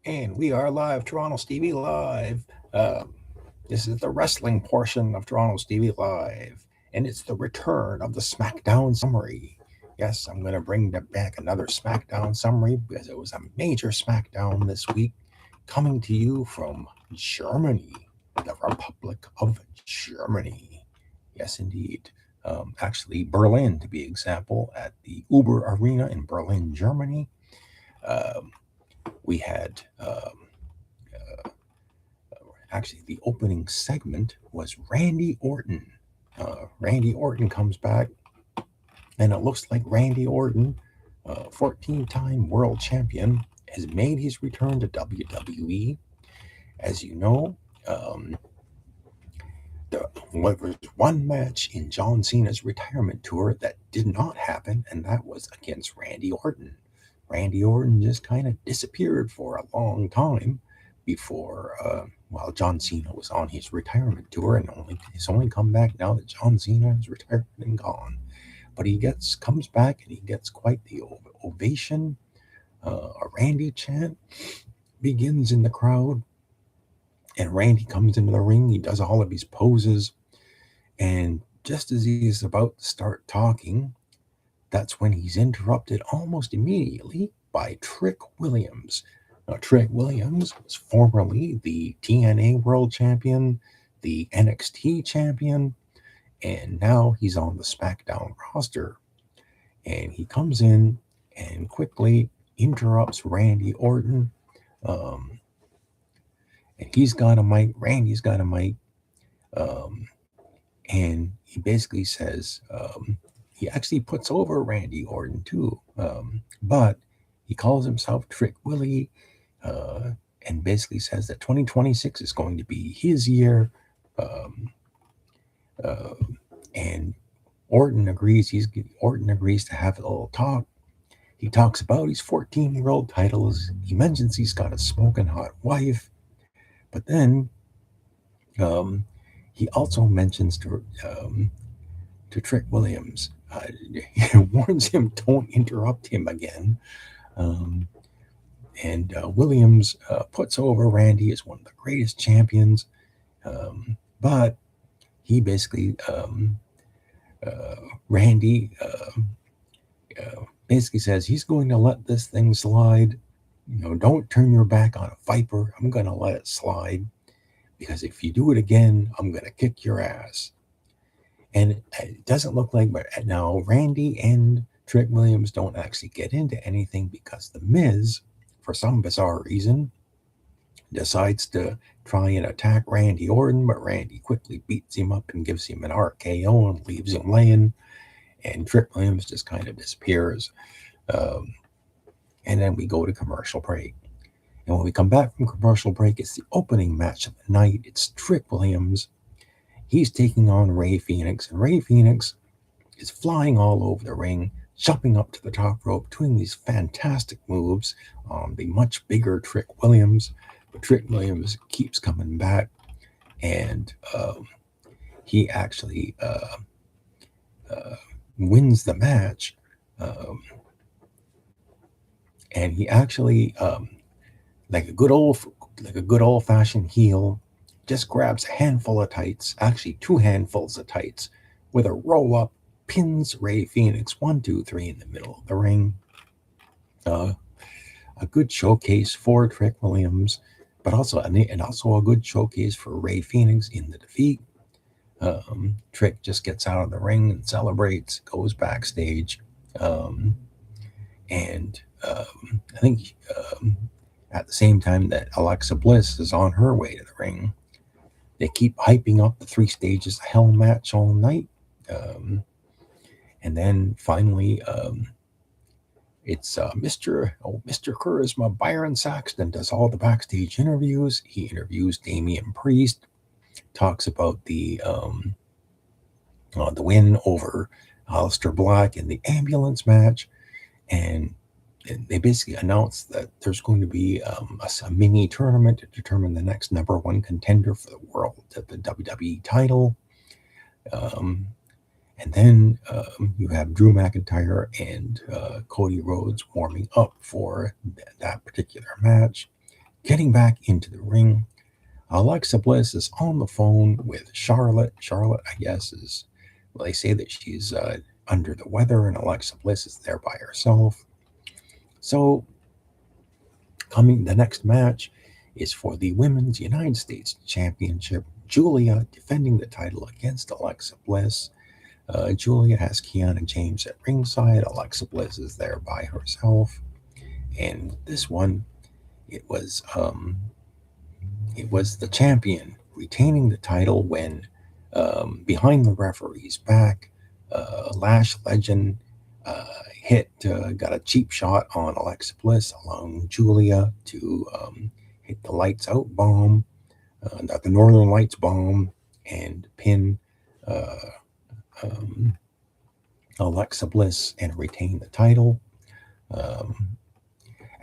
And we are live, Toronto Stevie Live. This is the wrestling portion of Toronto Stevie Live, and it's the return of the Smackdown Summary. Yes, I'm going to bring back another Smackdown Summary because it was a major Smackdown this week, coming to you from Germany, the Republic of Germany. Yes, indeed. Actually, Berlin, to be example, at the Uber Arena in Berlin, Germany. Um, we had actually the opening segment was Randy Orton. Randy Orton comes back, and it looks like Randy Orton, 14-time world champion, has made his return to WWE. As you know, um, there was one match in John Cena's retirement tour that did not happen, and that was against Randy Orton. Randy Orton just kind of disappeared for a long time before, while John Cena was on his retirement tour, and he's only come back now that John Cena is retired and gone. But he comes back and he gets quite the ovation. A Randy chant begins in the crowd, and Randy comes into the ring. He does all of his poses, and just as he's about to start talking, that's when he's interrupted almost immediately by Trick Williams. Now, Trick Williams was formerly the TNA World Champion, the NXT Champion, and now he's on the SmackDown roster. And he comes in and quickly interrupts Randy Orton. And he's got a mic, Randy's got a mic, and he basically says, he actually puts over Randy Orton too, but he calls himself Trick Willie, and basically says that 2026 is going to be his year, and Orton agrees. Orton agrees to have a little talk. He talks about his 14-year-old titles. He mentions he's got a smoking hot wife, but then he also mentions to Trick Williams. He warns him, don't interrupt him again. And Williams puts over Randy as one of the greatest champions. But he basically, Randy basically says he's going to let this thing slide. Don't turn your back on a viper. I'm going to let it slide, because if you do it again, I'm going to kick your ass. And it doesn't look like, but now Randy and Trick Williams don't actually get into anything because The Miz, for some bizarre reason, decides to try and attack Randy Orton, but Randy quickly beats him up and gives him an RKO and leaves him laying. And Trick Williams just kind of disappears. And then we go to commercial break. And when we come back from commercial break, it's the opening match of the night. It's Trick Williams. He's taking on Rey Fenix, and Rey Fenix is flying all over the ring, jumping up to the top rope, doing these fantastic moves on the much bigger Trick Williams. But Trick Williams keeps coming back, and he actually wins the match. And he actually, like a good old-fashioned heel, just grabs a handful of tights, actually 2 handfuls of tights, with a roll-up, pins Rey Fenix 1, 2, 3 in the middle of the ring. A good showcase for Trick Williams, but also a good showcase for Rey Fenix in the defeat. Trick just gets out of the ring and celebrates, goes backstage, and I think at the same time that Alexa Bliss is on her way to the ring. They keep hyping up the 3 stages of Hell match all night. And then finally, it's Mr. Charisma, Byron Saxton, does all the backstage interviews. He interviews Damian Priest, talks about the win over Aleister Black in the ambulance match, and they basically announced that there's going to be a mini tournament to determine the next number 1 contender for the WWE title. And then you have Drew McIntyre and Cody Rhodes warming up for that particular match. Getting back into the ring, Alexa Bliss is on the phone with Charlotte. Charlotte, I guess, they say that she's under the weather, and Alexa Bliss is there by herself. So, the next match is for the Women's United States Championship. Julia defending the title against Alexa Bliss. Julia has Kiana James at ringside. Alexa Bliss is there by herself. And this one, it was the champion retaining the title when behind the referee's back, Lash Legend got a cheap shot on Alexa Bliss, allowing Julia to hit the lights out bomb, the Northern Lights bomb, and pin Alexa Bliss and retain the title.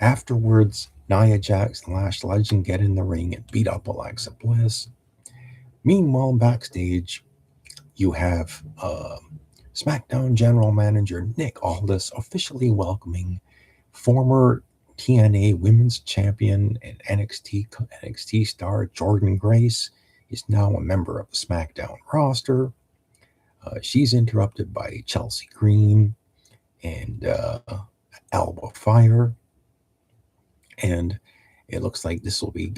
Afterwards, Nia Jax and Lash Legend get in the ring and beat up Alexa Bliss. Meanwhile, backstage, you have SmackDown General Manager Nick Aldis officially welcoming former TNA Women's Champion and NXT star Jordynne Grace. Is now a member of the SmackDown roster. She's interrupted by Chelsea Green and Alba Fire. And it looks like this will be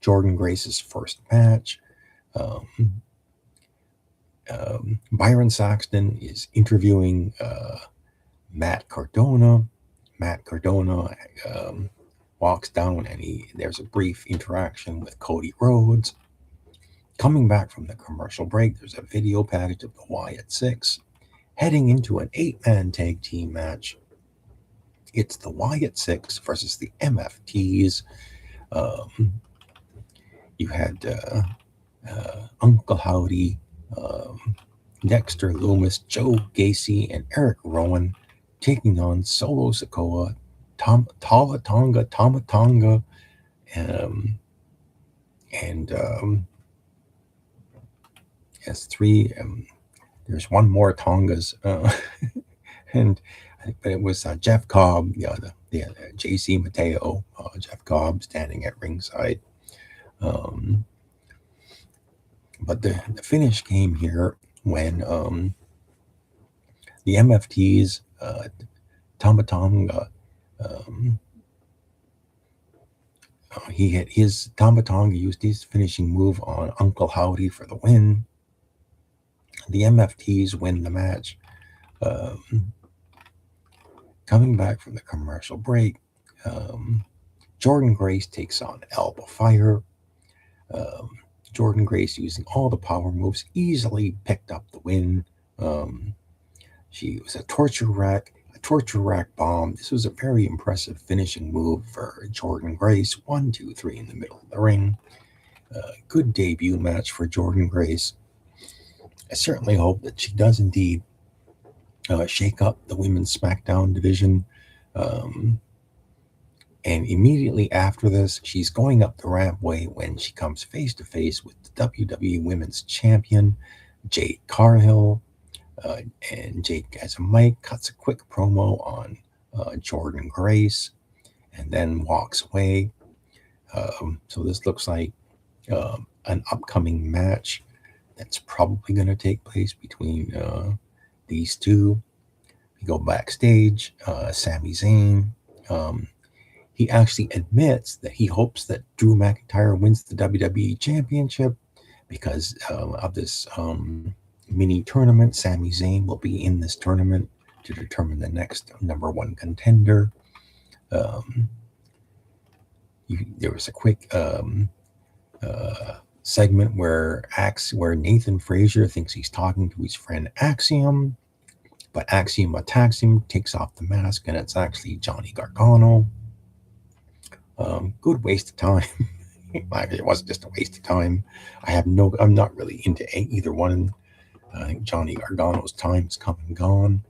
Jordynne Grace's first match. Byron Saxton is interviewing Matt Cardona. Matt Cardona walks down and there's a brief interaction with Cody Rhodes. Coming back from the commercial break, there's a video package of the Wyatt Six heading into an 8-man tag team match. It's the Wyatt Six versus the MFTs. You had Uncle Howdy, Dexter Loomis, Joe Gacy, and Eric Rowan taking on Solo Sikoa, Tama Tonga, yes, three. There's one more Tongas, but it was Jeff Cobb, the JC Mateo, Jeff Cobb standing at ringside. But the finish came here when the MFTs, Tama Tonga, Tama Tonga used his finishing move on Uncle Howdy for the win. The MFTs win the match. Coming back from the commercial break, Jordynne Grace takes on Alba Fire. Jordynne Grace, using all the power moves, easily picked up the win. She was a torture rack bomb. This was a very impressive finishing move for Jordynne Grace. 1, 2, 3 in the middle of the ring. Good debut match for Jordynne Grace. I certainly hope that she does indeed shake up the women's SmackDown division. And immediately after this, she's going up the rampway when she comes face to face with the WWE Women's Champion, Jade Cargill. And Jade has a mic, cuts a quick promo on Jordynne Grace, and then walks away. So this looks like an upcoming match that's probably going to take place between these two. We go backstage. Sami Zayn. He actually admits that he hopes that Drew McIntyre wins the WWE Championship because of this mini tournament. Sami Zayn will be in this tournament to determine the next #1 contender. There was a quick segment where Nathan Frazier thinks he's talking to his friend Axiom, but Axiom attacks him, takes off the mask, and it's actually Johnny Gargano. Good waste of time. It wasn't just a waste of time. I'm not really into either one. I think Johnny Gargano's time's come and gone.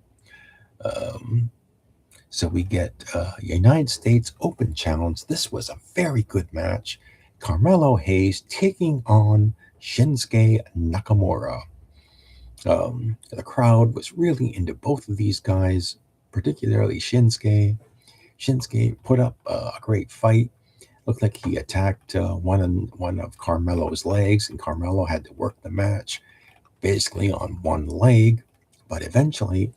So we get United States Open Challenge. This was a very good match. Carmelo Hayes taking on Shinsuke Nakamura. The crowd was really into both of these guys, particularly Shinsuke. Shinsuke put up a great fight. Looked like he attacked one of Carmelo's legs, and Carmelo had to work the match basically on one leg. But eventually,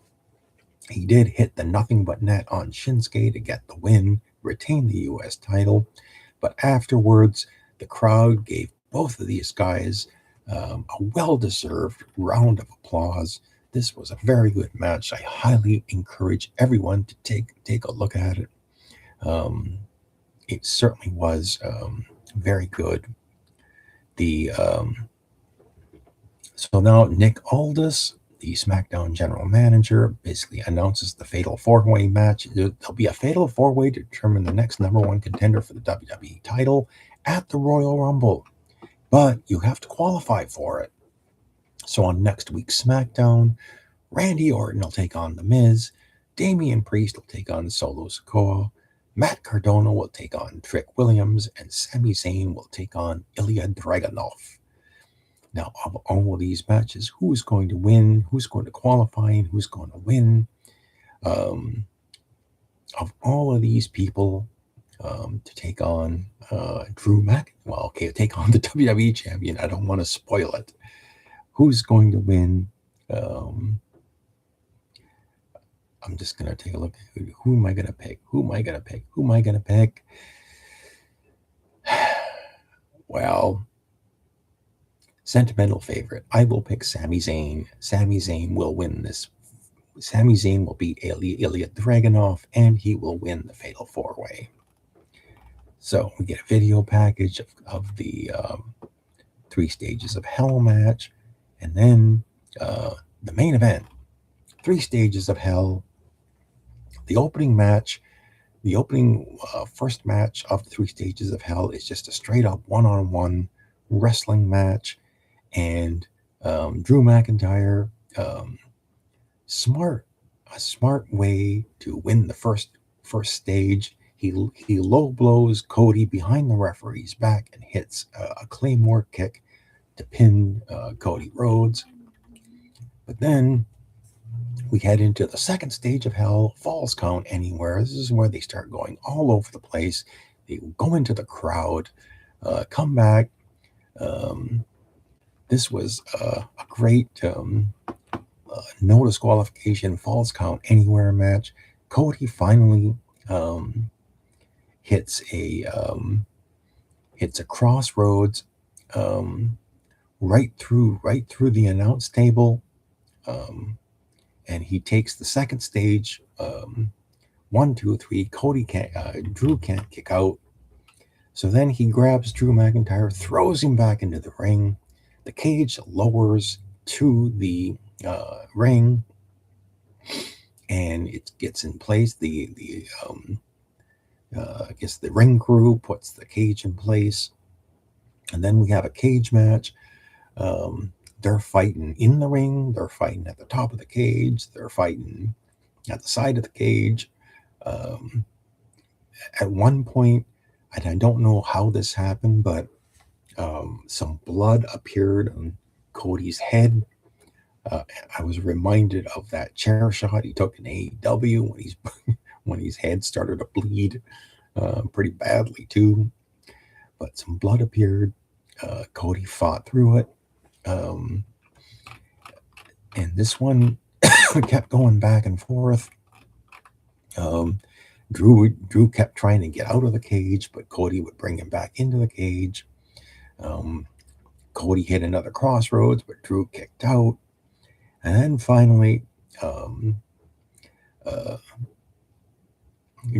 he did hit the nothing but net on Shinsuke to get the win, retain the U.S. title. But afterwards, the crowd gave both of these guys a well-deserved round of applause. This was a very good match. I highly encourage everyone to take a look at it. It certainly was very good. The So now Nick Aldis, the SmackDown general manager, basically announces the Fatal 4-Way match. There'll be a Fatal 4-Way to determine the next #1 contender for the WWE title at the Royal Rumble. But you have to qualify for it. So on next week's SmackDown, Randy Orton will take on The Miz, Damian Priest will take on Solo Sikoa, Matt Cardona will take on Trick Williams, and Sami Zayn will take on Ilya Dragunov. Now, of all of these matches, who's going to win, who's going to qualify, and who's going to win? Of all of these people to take on Drew take on the WWE champion. I don't want to spoil it. Who's going to win? I'm just going to take a look at who am I going to pick? Who am I going to pick? Who am I going to pick? Well, sentimental favorite. I will pick Sami Zayn. Sami Zayn will win this. Sami Zayn will beat Ilya Dragunov, and he will win the Fatal 4-Way. So we get a video package of the 3 Stages of Hell match, and then the main event, 3 Stages of Hell. The opening match, first match of the 3 Stages of Hell is just a straight up one-on-one wrestling match. And Drew McIntyre, a smart way to win the first stage. He low blows Cody behind the referee's back and hits a Claymore kick to pin Cody Rhodes. But then we head into the 2nd stage of Hell, Falls Count Anywhere. This is where they start going all over the place. They go into the crowd, come back. This was a great no disqualification Falls Count Anywhere match. Cody finally hits a crossroads right through the announce table, and he takes the 2nd stage. 1, 2, 3. Drew can't kick out. So then he grabs Drew McIntyre, throws him back into the ring. The cage lowers to the ring, and it gets in place. I guess the ring crew puts the cage in place, and then we have a cage match. They're fighting in the ring. They're fighting at the top of the cage. They're fighting at the side of the cage. At one point, and I don't know how this happened, but some blood appeared on Cody's head. I was reminded of that chair shot he took in AEW when his head started to bleed pretty badly too. But some blood appeared. Cody fought through it. And this one kept going back and forth. Drew kept trying to get out of the cage, but Cody would bring him back into the cage. Cody hit another crossroads, but Drew kicked out. And then finally,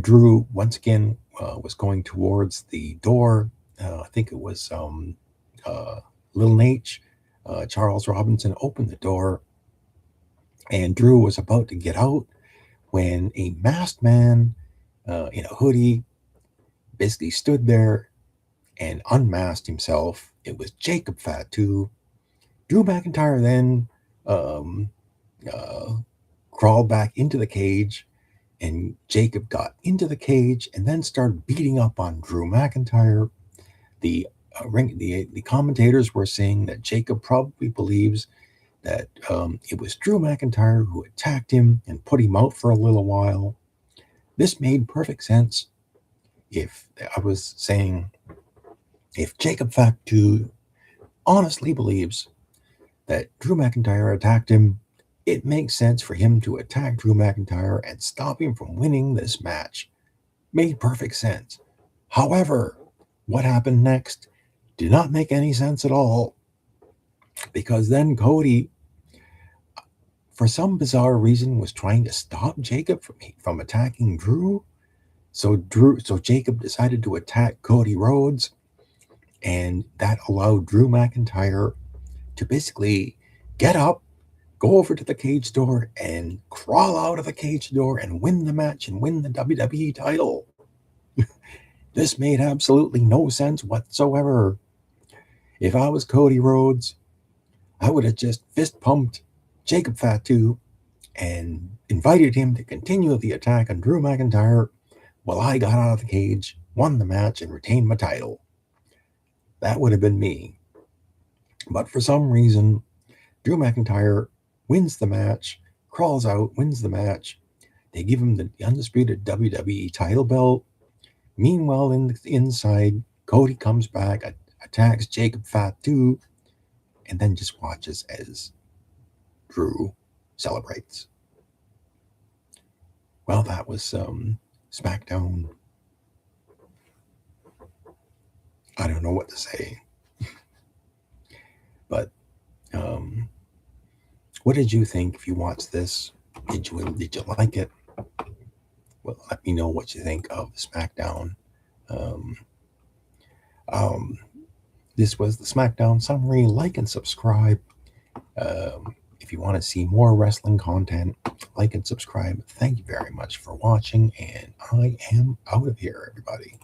Drew once again was going towards the door. I think it was Lil Nate. Charles Robinson opened the door, and Drew was about to get out when a masked man in a hoodie basically stood there and unmasked himself. It was Jacob Fatu. Drew McIntyre then crawled back into the cage, and Jacob got into the cage and then started beating up on Drew McIntyre. The commentators were saying that Jacob probably believes that it was Drew McIntyre who attacked him and put him out for a little while. This made perfect sense. if I was saying, if Jacob Fatu honestly believes that Drew McIntyre attacked him, it makes sense for him to attack Drew McIntyre and stop him from winning this match. Made perfect sense. However, what happened next did not make any sense at all, because then Cody, for some bizarre reason, was trying to stop Jacob from attacking Drew. So Jacob decided to attack Cody Rhodes, and that allowed Drew McIntyre to basically get up, go over to the cage door, and crawl out of the cage door and win the match and win the WWE title. This made absolutely no sense whatsoever. If I was Cody Rhodes, I would have just fist pumped Jacob Fatu and invited him to continue the attack on Drew McIntyre while I got out of the cage, won the match, and retained my title. That would have been me. But for some reason, Drew McIntyre wins the match, crawls out, wins the match. They give him the undisputed WWE title belt. Meanwhile, inside, Cody comes back, attacks Jacob Fatu, and then just watches as Drew celebrates. Well, that was Smackdown. I don't know what to say. But what did you think if you watched this? Did you like it? Well, let me know what you think of Smackdown. This was the Smackdown Summary. Like and subscribe. If you want to see more wrestling content, like and subscribe. Thank you very much for watching, and I am out of here, everybody.